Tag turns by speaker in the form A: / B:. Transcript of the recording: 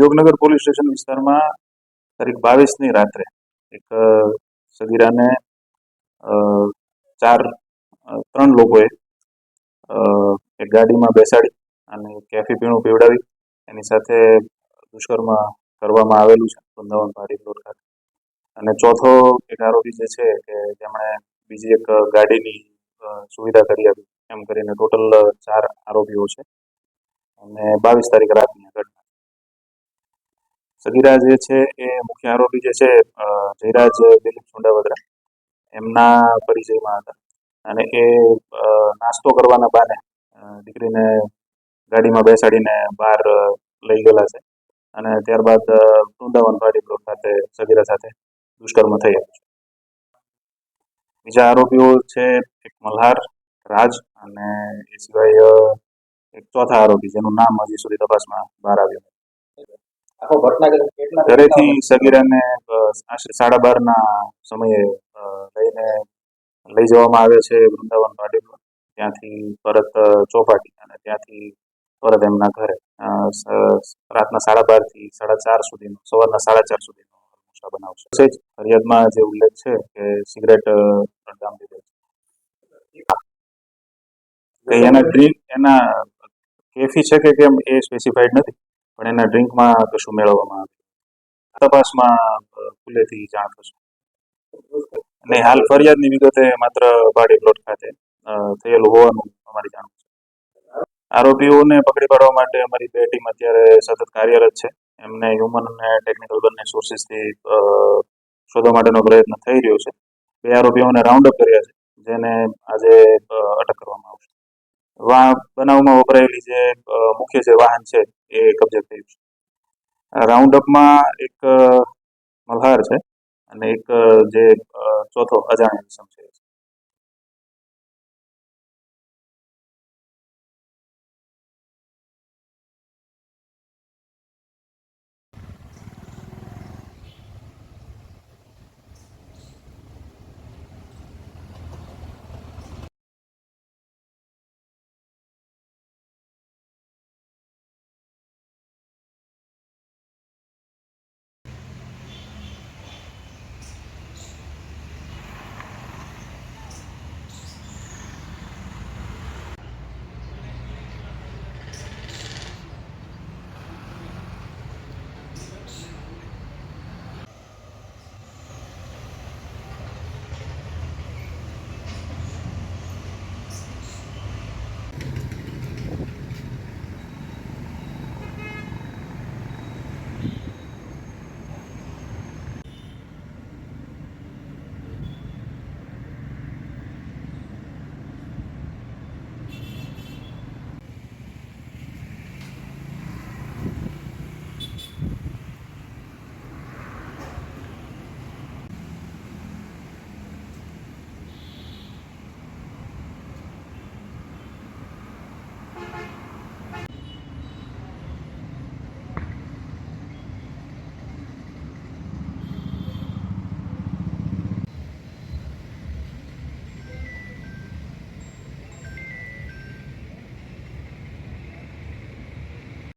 A: Udyognagar police station વિસ્તારમાં તારીખ 22ની રાત્રે એક સગીરાને ત્રણ લોકોએ એક ગાડીમાં બેસાડી અને કેફી પીણું પીવડાવી એની સાથે દુષ્કર્મ કરવામાં આવેલું છે વૃંદાવન પાર્ટી પ્લોટ ખાતે. અને ચોથો એક આરોપી જે છે કે જેમણે બીજી એક ગાડીની સુવિધા કરી આપી, એમ કરીને ટોટલ 4 આરોપીઓ છે. અને 22 તારીખ રાતની ઘટના. સગીરા જે છે એ મુખ્ય આરોપી જે છે જયરાજ દિલીપ સુંડાવદરા એમના પરિચયમાં હતા અને એ નાસ્તો કરવાના બહાને દીકરીને ગાડીમાં બેસાડીને બહાર લઈ ગયેલા છે અને ત્યારબાદ વૃંદાવન પાર્ટી પ્લોટ ખાતે સગીરા સાથે દુષ્કર્મ થયા છે. બીજા આરોપીઓ છે એક મલ્હાર, રાજ અને એ સિવાય એક ચોથા આરોપી જેનું નામ હજી સુધી તપાસમાં બહાર આવ્યું. ઘરેથી સગીરાને આશરે 12:30ના સમયે લઈ જવામાં આવે છે વૃંદાવન પાર્ટી પ્લોટ, ત્યાંથી પરત ચોપાટી અને ત્યાંથી પરત એમના ઘરે રાતના 12:30થી 4:30 સુધીનો, સવારના 4:30 સુધીનો બનાવ છે. ફરિયાદમાં જે ઉલ્લેખ છે કે સિગરેટ અડધામ લીધેલ છે. એના કેફી છે કે કેમ એ સ્પેસિફાઈડ નથી, પણ એના ડ્રિંકમાં કશું મેળવવામાં આવે. તપાસમાં ખુલ્લેથી જાણ થશે. અને હાલ ફરિયાદની વિગતે માત્ર પાર્ટી પ્લોટ ખાતે થયેલું હોવાનું અમારી જાણ છે. આરોપીઓને પકડી પાડવા માટે અમારી 2 ટીમ અત્યારે સતત કાર્યરત છે. એમને હ્યુમન અને ટેકનિકલ બંને સોર્સિસથી શોધવા માટેનો પ્રયત્ન થઈ રહ્યો છે. 2 આરોપીઓને રાઉન્ડ અપ કર્યા છે, જેને આજે અટક કરવામાં આવશે. બનાવમાં વપરાયેલી જે મુખ્ય જે વાહન છે એ કબજે થયું છે. રાઉન્ડ અપમાં એક મલ્હાર છે અને એક જે ચોથો અજાણ્યો ઇસમ છે.